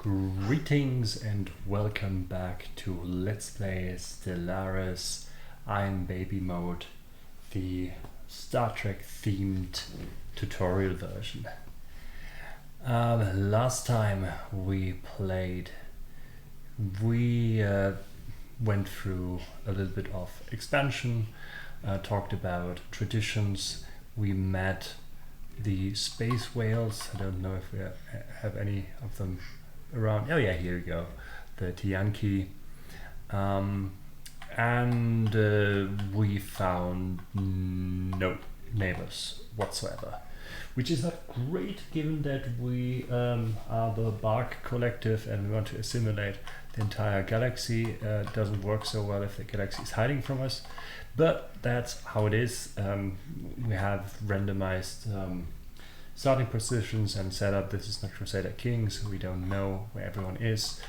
Greetings and welcome back to Let's Play Stellaris. I'm Baby Mode, the Star Trek themed tutorial version. Last time we played, we went through a little bit of expansion, talked about traditions, we met the space whales. I don't know if we have any of them around. Oh yeah, here we go, the Tiyanki, and we found no neighbors whatsoever, which is not great given that we are the Bark Collective and we want to assimilate the entire galaxy. It doesn't work so well if the galaxy is hiding from us, but that's how it is. We have randomized starting positions and set up. This is not Crusader Kings, we don't know where everyone is,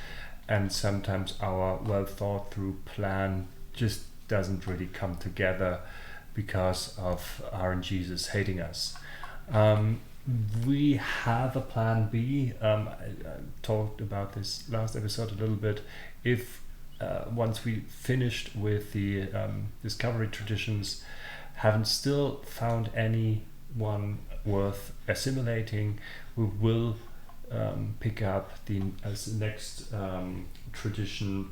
and sometimes our well thought through plan just doesn't really come together because of RNGs hating us. We have a plan B. I talked about this last episode a little bit. If once we finished with the discovery traditions, haven't still found anyone worth assimilating, we will pick up as the next tradition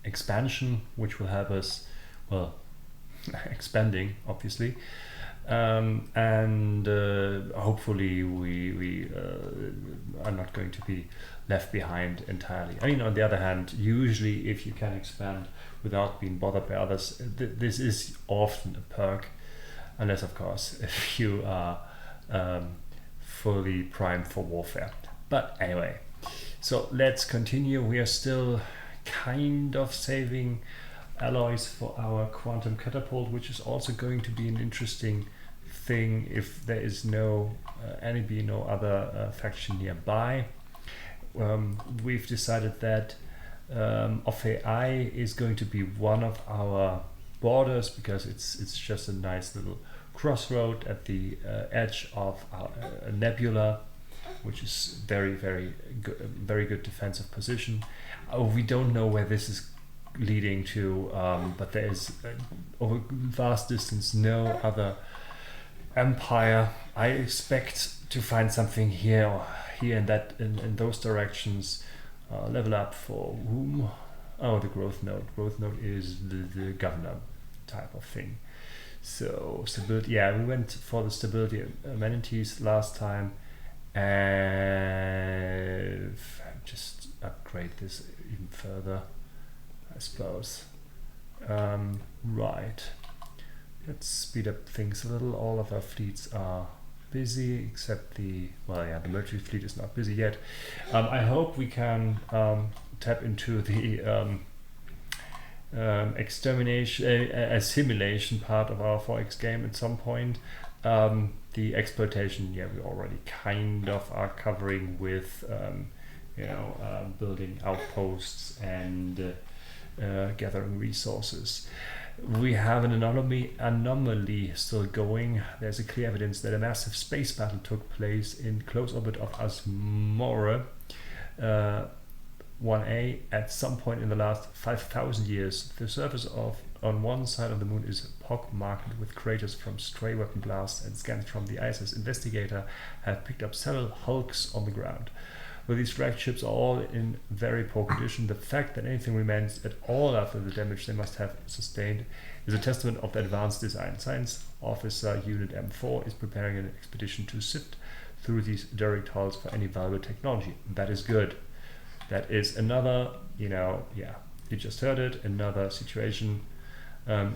expansion, which will help us, well, expanding obviously, and hopefully we are not going to be left behind entirely. I mean, on the other hand, usually if you can expand without being bothered by others, this is often a perk, unless of course if you are fully primed for warfare. But anyway, so let's continue. We are still kind of saving alloys for our quantum catapult, which is also going to be an interesting thing if there is no other faction nearby. We've decided that OFAI is going to be one of our borders because it's just a nice little crossroad at the edge of a nebula, which is very good defensive position. We don't know where this is leading to, but there is over vast distance no other empire. I expect to find something here in those directions. Level up for whom? Oh, the growth node. Growth node is the governor type of thing. So stability, yeah, we went for the stability amenities last time, and just upgrade this even further, I suppose. Right, let's speed up things a little. All of our fleets are busy except the military fleet is not busy yet. I hope we can tap into the assimilation part of our 4X game at some point. The exploitation, yeah, we already kind of are covering with building outposts and gathering resources. We have an anomaly still going. There's a clear evidence that a massive space battle took place in close orbit of Asmora 1A at some point in the last 5,000 years. The surface on one side of the moon is pockmarked with craters from stray weapon blasts, and scans from the ISS investigator have picked up several hulks on the ground. Well, these flagships are all in very poor condition. The fact that anything remains at all after the damage they must have sustained is a testament of the advanced design. Science Officer Unit M4 is preparing an expedition to sift through these derelict hulls for any valuable technology. That is good. That is another, you just heard it, another situation.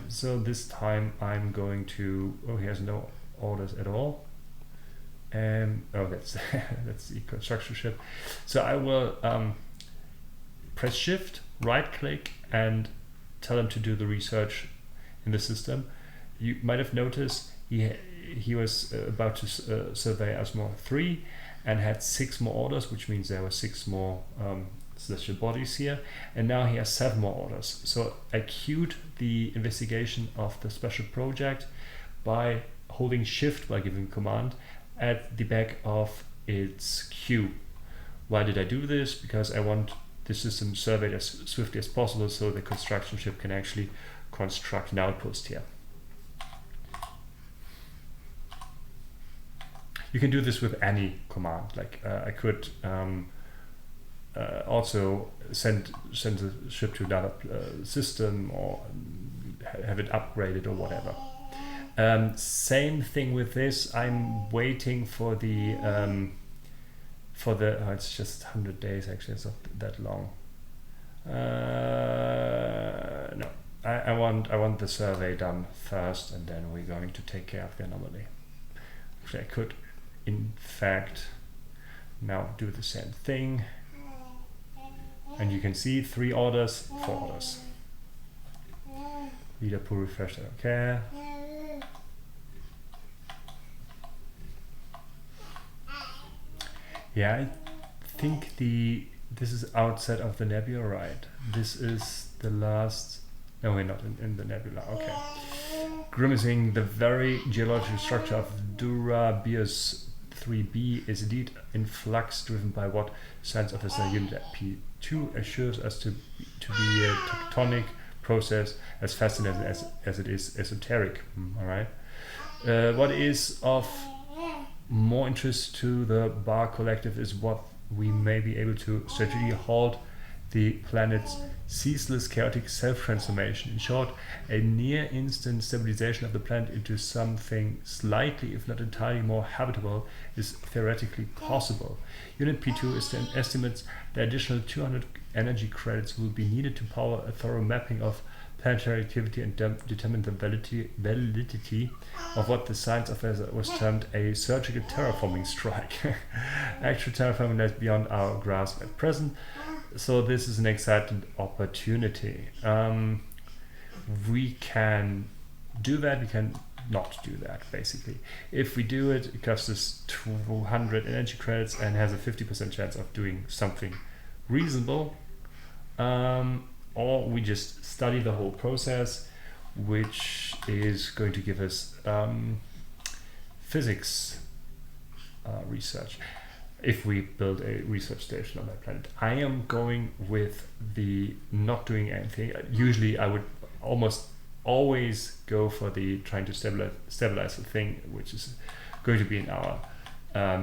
So this time I'm going to, he has no orders at all. That's the construction ship. So I will press shift, right click, and tell him to do the research in the system. You might have noticed he was about to survey Asmor 3 and had 6 more orders, which means there were 6 more celestial bodies here, and now he has 7 more orders. So I queued the investigation of the special project by holding shift while giving command at the back of its queue, Why did I do this? Because I want the system surveyed as swiftly as possible so the construction ship can actually construct an outpost here. You can do this with any command. Like I could also send the ship to another system, or have it upgraded or whatever. Same thing with this. I'm waiting for the it's just 100 days actually. It's not that long. No, I want the survey done first, and then we're going to take care of the anomaly. Actually, I could, in fact, now do the same thing, and you can see 3 orders, 4 orders. Leader pull refresh, okay. Yeah, I think this is outside of the nebula, right? This is the last. No, we're not in the nebula. Okay. Grimacing, the very geological structure of Durabius 3b is indeed in flux, driven by what science officer unit P2 assures us to be a tectonic process, as fascinating as it is esoteric. All right. What is of more interest to the Bar Collective is what we may be able to strategically halt the planet's ceaseless chaotic self-transformation. In short, a near-instant stabilization of the planet into something slightly, if not entirely, more habitable is theoretically possible. Unit P2 estimates the additional 200 energy credits will be needed to power a thorough mapping of planetary activity and determine the validity of what the science officer was termed a surgical terraforming strike. Actual terraforming lies beyond our grasp at present, so this is an exciting opportunity. We can do that, we can not do that, basically. If we do it, it costs us 200 energy credits and has a 50% chance of doing something reasonable. Or we just study the whole process, which is going to give us physics research if we build a research station on that planet. I am going with the not doing anything. Usually I would almost always go for the trying to stabilize the thing, which is going to be in our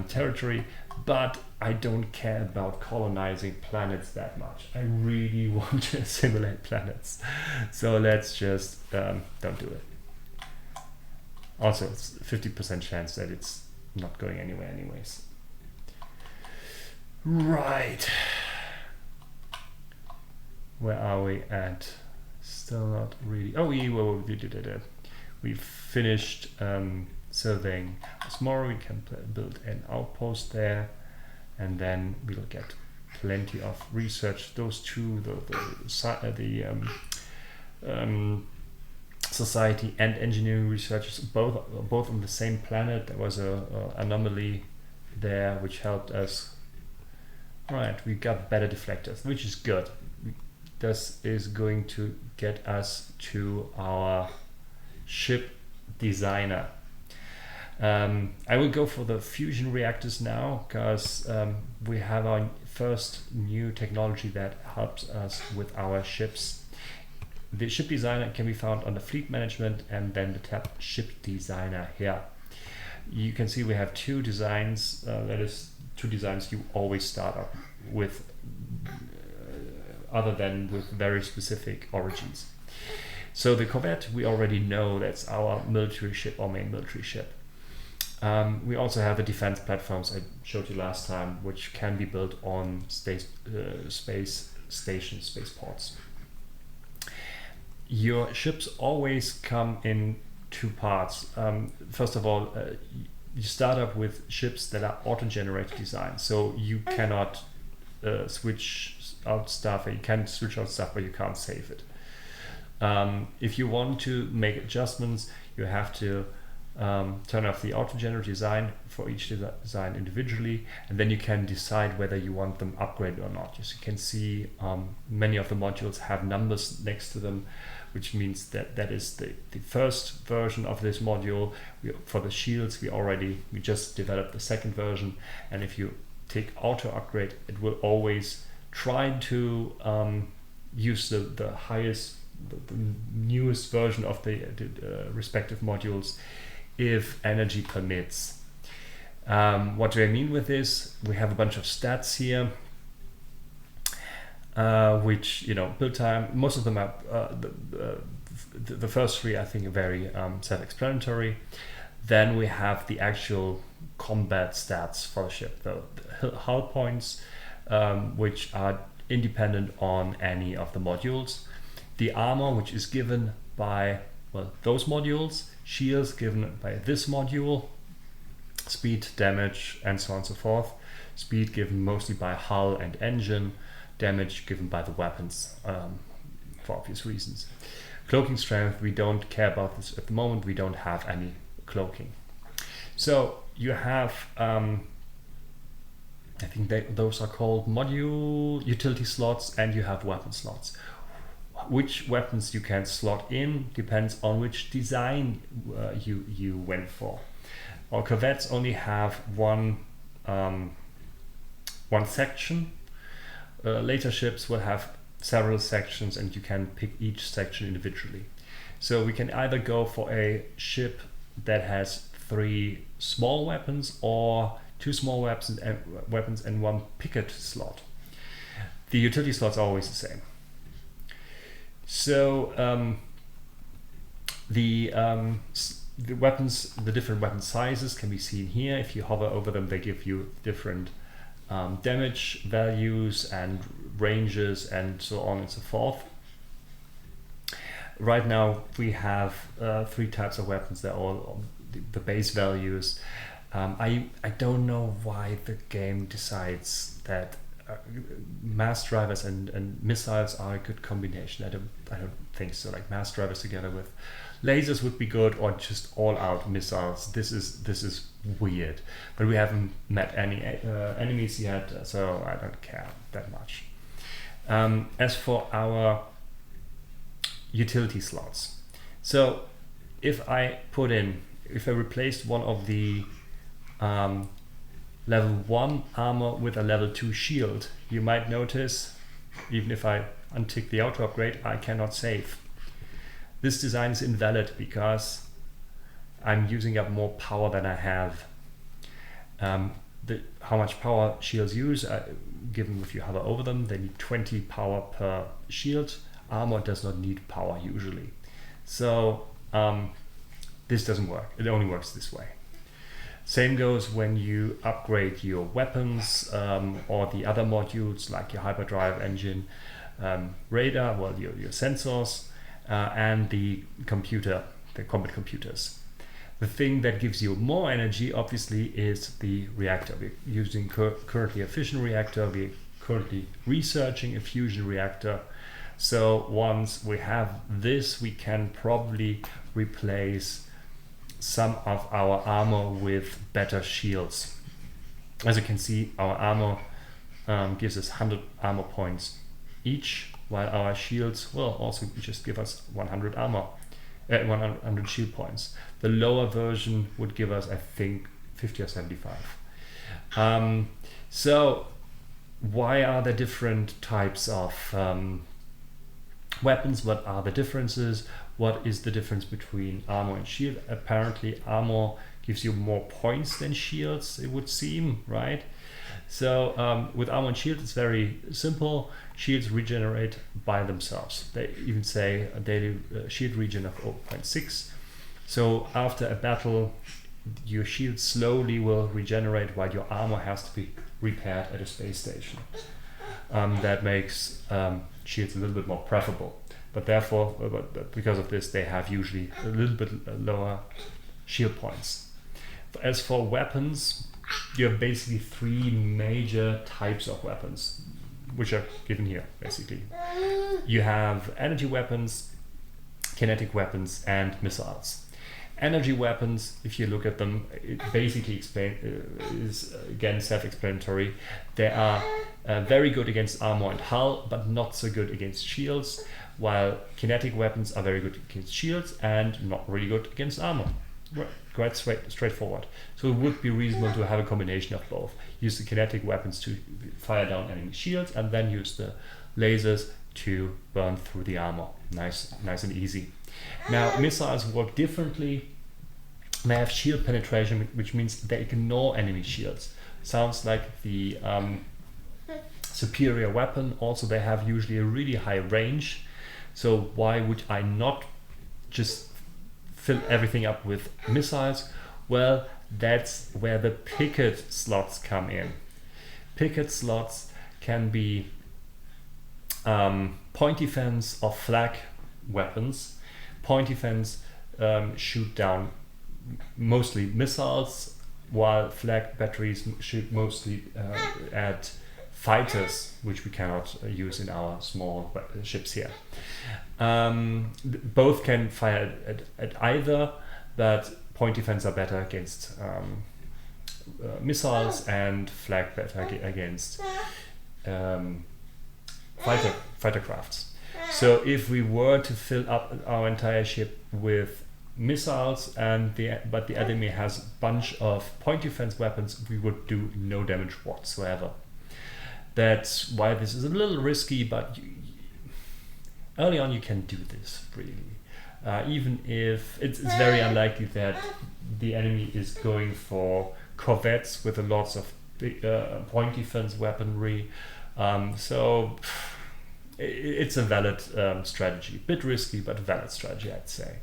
territory, but I don't care about colonizing planets that much. I really want to assimilate planets, so let's just don't do it. Also, it's 50% chance that it's not going anywhere anyways. Right, where are we at? Still not really. Oh, we did it. We finished surveying tomorrow. We can build an outpost there, and then we'll get plenty of research. Those two, the society and engineering researchers, both on the same planet. There was a anomaly there which helped us. Right, we got better deflectors, which is good. This is going to get us to our ship designer. I will go for the fusion reactors now, because we have our first new technology that helps us with our ships. The ship designer can be found under fleet management, and then the tab ship designer here. You can see we have 2 designs, that is 2 designs you always start up with, other than with very specific origins. So the Corvette, we already know that's our military ship, our main military ship. We also have the defense platforms I showed you last time, which can be built on space stations, spaceports. Your ships always come in 2 parts. First of all, you start up with ships that are auto-generated design, so you cannot switch out stuff, or you can switch out stuff, but you can't save it. If you want to make adjustments, you have to turn off the auto-generated design for each design individually, and then you can decide whether you want them upgraded or not. As you can see, many of the modules have numbers next to them, which means that that is the first version of this module. For the shields, we just developed the second version, and if you tick auto upgrade, it will always try to use the highest, the newest version of the respective modules if energy permits. What do I mean with this? We have a bunch of stats here, which, build time, most of them are, the first three I think are very self-explanatory. Then we have the actual combat stats for the ship, the hull points, which are independent on any of the modules. The armor, which is given by, those modules, shields given by this module, speed, damage, and so on and so forth. Speed given mostly by hull and engine, damage given by the weapons, for obvious reasons. Cloaking strength, we don't care about this at the moment, we don't have any cloaking. So you have, I think those are called module utility slots, and you have weapon slots. Which weapons you can slot in depends on which design you went for. Our corvettes only have one section. Later ships will have several sections, and you can pick each section individually. So we can either go for a ship that has 3 small weapons or 2 small weapons and 1 picket slot. The utility slots are always the same. So the weapons, the different weapon sizes can be seen here. If you hover over them, they give you different damage values and ranges and so on and so forth. Right now we have 3 types of weapons. They're all the base values. I don't know why the game decides that mass drivers and missiles are a good combination. I don't think so. Like mass drivers together with lasers would be good, or just all out missiles. This is weird. But we haven't met any enemies yet, so I don't care that much. As for our utility slots, so if I replaced one of the level 1 armor with a level 2 shield, you might notice, even if I untick the auto upgrade, I cannot save. This design is invalid because I'm using up more power than I have. How much power shields use, given if you hover over them, they need 20 power per shield. Armor does not need power usually. So this doesn't work. It only works this way. Same goes when you upgrade your weapons or the other modules like your hyperdrive engine, radar, your sensors, and the computer, the combat computers. The thing that gives you more energy obviously is the reactor. We're using currently a fission reactor. We're currently researching a fusion reactor. So once we have this, we can probably replace some of our armor with better shields. As you can see, our armor gives us 100 armor points each, while our shields will also just give us 100 shield points. The lower version would give us, I think, 50 or 75. So why are there different types of weapons? What are the differences? What is the difference between armor and shield? Apparently armor gives you more points than shields, it would seem, right? So with armor and shield, it's very simple. Shields regenerate by themselves. They even say a daily shield regen of 0.6. So after a battle, your shield slowly will regenerate while your armor has to be repaired at a space station. That makes shields a little bit more preferable. But therefore, because of this, they have usually a little bit lower shield points. As for weapons, you have basically 3 major types of weapons, which are given here, basically. You have energy weapons, kinetic weapons, and missiles. Energy weapons, if you look at them, it basically is again self-explanatory. They are very good against armor and hull, but not so good against shields, while kinetic weapons are very good against shields and not really good against armor. quite straightforward. So it would be reasonable to have a combination of both. Use the kinetic weapons to fire down enemy shields, and then use the lasers to burn through the armor. Nice and easy. Now, missiles work differently. They have shield penetration, which means they ignore enemy shields. Sounds like the superior weapon. Also, they have usually a really high range. So why would I not just fill everything up with missiles? Well, that's where the picket slots come in. Picket slots can be point defense or flag weapons. Point defense shoot down mostly missiles, while flag batteries shoot mostly at fighters, which we cannot use in our small ships here. Both can fire at either, but point defense are better against missiles, and flag better against fighter crafts. So if we were to fill up our entire ship with missiles but the enemy has a bunch of point defense weapons, we would do no damage whatsoever. That's why this is a little risky, but early on you can do this really. Even if it's very unlikely that the enemy is going for corvettes with lots of point defense weaponry. So it's a valid strategy. Bit risky, but a valid strategy, I'd say.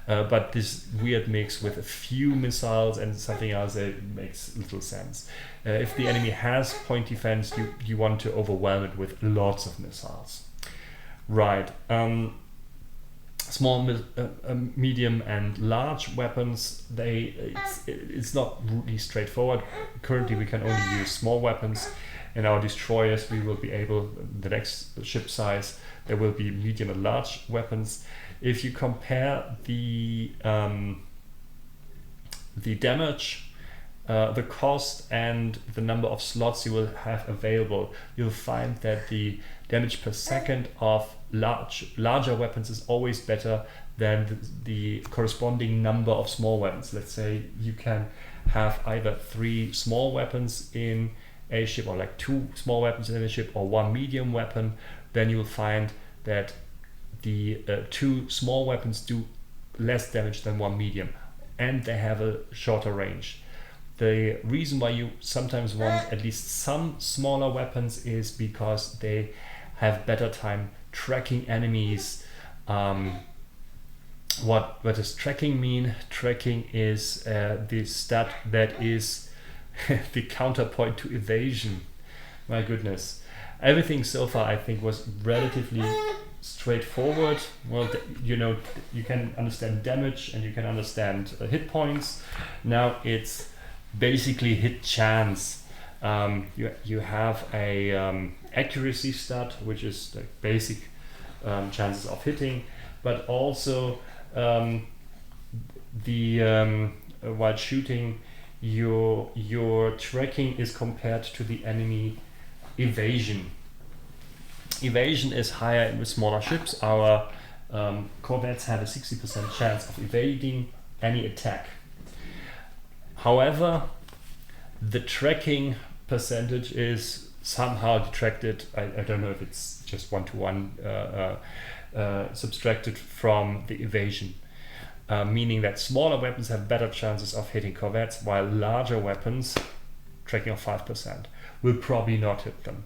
But this weird mix with a few missiles and something else, it makes little sense. If the enemy has point defense, you want to overwhelm it with lots of missiles. Right. Small, medium, and large weapons, it's not really straightforward. Currently, we can only use small weapons. In our destroyers, we will be able, the next ship size, there will be medium and large weapons. If you compare the damage, the cost, and the number of slots you will have available, you'll find that the damage per second of larger weapons is always better than the corresponding number of small weapons. Let's say you can have either 3 small weapons in a ship, or like 2 small weapons in a ship, or 1 medium weapon, then you will find that the 2 small weapons do less damage than 1 medium, and they have a shorter range. The reason why you sometimes want at least some smaller weapons is because they have better time tracking enemies. What does tracking mean? Tracking is the stat that is the counterpoint to evasion. My goodness. Everything so far, I think, was relatively straightforward. Well, you can understand damage and you can understand hit points. Now it's basically hit chance. You have a accuracy stat, which is the basic chances of hitting, but also while shooting, your tracking is compared to the enemy evasion. Evasion is higher with smaller ships. Our corvettes have a 60% chance of evading any attack. However, the tracking percentage is somehow detracted. I don't know if it's just 1-to-1 subtracted from the evasion, meaning that smaller weapons have better chances of hitting corvettes, while larger weapons, tracking of 5%, will probably not hit them.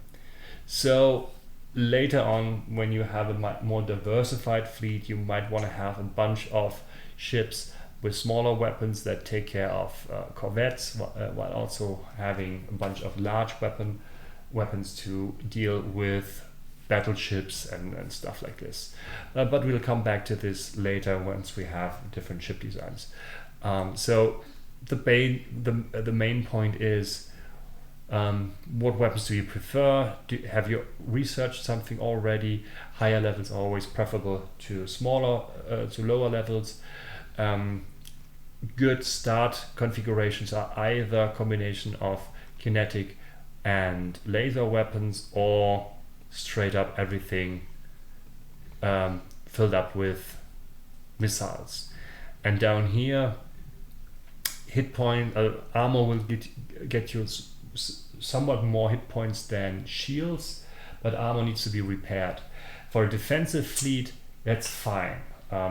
So later on, when you have a more diversified fleet, you might want to have a bunch of ships with smaller weapons that take care of corvettes, while also having a bunch of large weapons to deal with battleships and stuff like this. But we'll come back to this later once we have different ship designs. So the main point is, what weapons do you prefer? Have you researched something already? Higher levels are always preferable to lower levels. Good start configurations are either a combination of kinetic and laser weapons, or straight up everything filled up with missiles. And down here hit point armor will get you somewhat more hit points than shields, but armor needs to be repaired. For a defensive fleet, that's fine.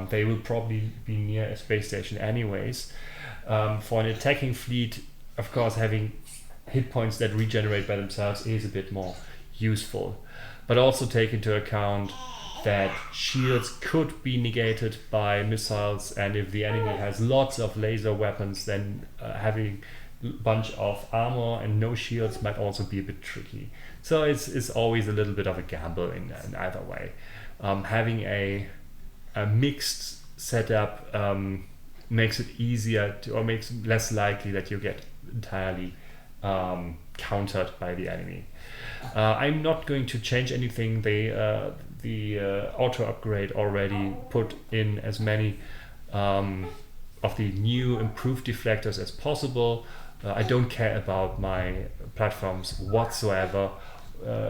They will probably be near a space station anyways. For an attacking fleet, of course, having hit points that regenerate by themselves is a bit more useful. But also take into account that shields could be negated by missiles, and if the enemy has lots of laser weapons, then having a bunch of armor and no shields might also be a bit tricky. So it's always a little bit of a gamble in either way. Having a mixed setup makes it easier to, or makes it less likely that you get entirely countered by the enemy. I'm not going to change anything. The auto upgrade already put in as many of the new improved deflectors as possible. I don't care about my platforms whatsoever.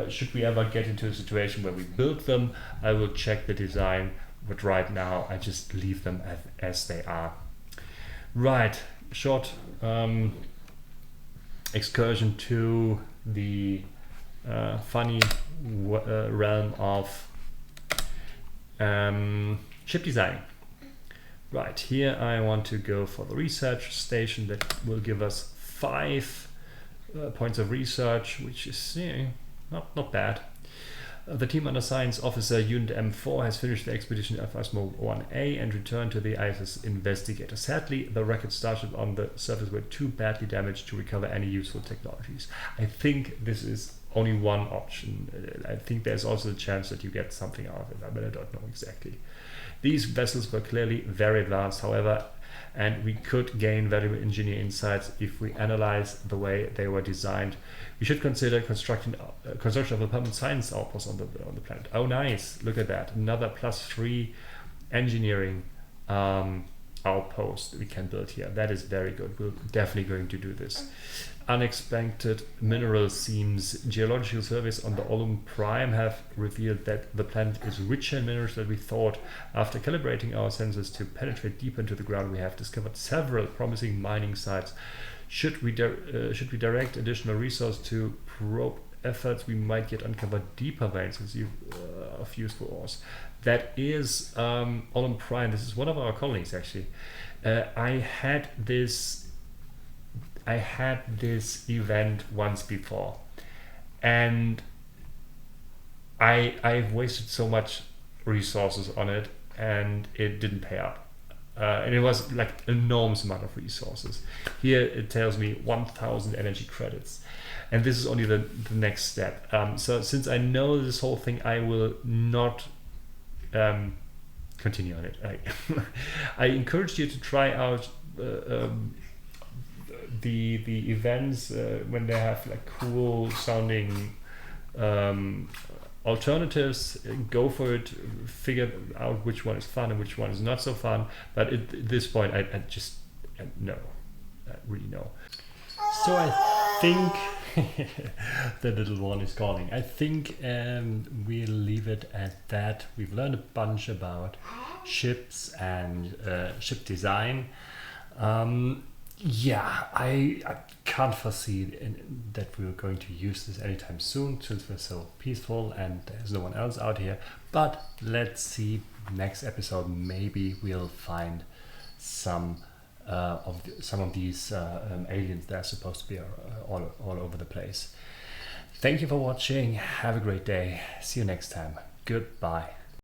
Should we ever get into a situation where we build them, I will check the design, but right now I just leave them as they are. Right, short excursion to the funny realm of ship design. Right, here I want to go for the research station that will give us 5 points of research, which is not bad. The team under Science Officer Unit M4 has finished the expedition Alphasmo 1A and returned to the ISS Investigator. Sadly, the rocket starship on the surface were too badly damaged to recover any useful technologies. I think this is only one option. I think there's also a chance that you get something out of it, but I don't know exactly. These vessels were clearly very advanced, however, and we could gain valuable engineer insights if we analyze the way they were designed. We should consider construction of a permanent science outpost on the planet. Oh, nice! Look at that, another +3 engineering outpost we can build here. That is very good. We're definitely going to do this. Unexpected mineral seams. Geological surveys on the Olum Prime have revealed that the planet is richer in minerals than we thought. After calibrating our sensors to penetrate deeper into the ground, we have discovered several promising mining sites. Should we direct additional resources to probe efforts, we might yet uncover deeper veins of useful ores. That is Olum Prime. This is one of our colonies, actually. I had this event once before, and I've wasted so much resources on it, and it didn't pay up. And it was like an enormous amount of resources. Here it tells me 1,000 energy credits, and this is only the next step. So since I know this whole thing, I will not continue on it. I encourage you to try out the events when they have like cool sounding alternatives. Go for it, figure out which one is fun and which one is not so fun, but at this point I just really know. So I think the little one is calling. I think we'll leave it at that. We've learned a bunch about ships and ship design. Yeah, I can't foresee that we're going to use this anytime soon, since we're so peaceful and there's no one else out here. But let's see, next episode maybe we'll find some of these aliens that are supposed to be all over the place. Thank you for watching. Have a great day. See you next time. Goodbye.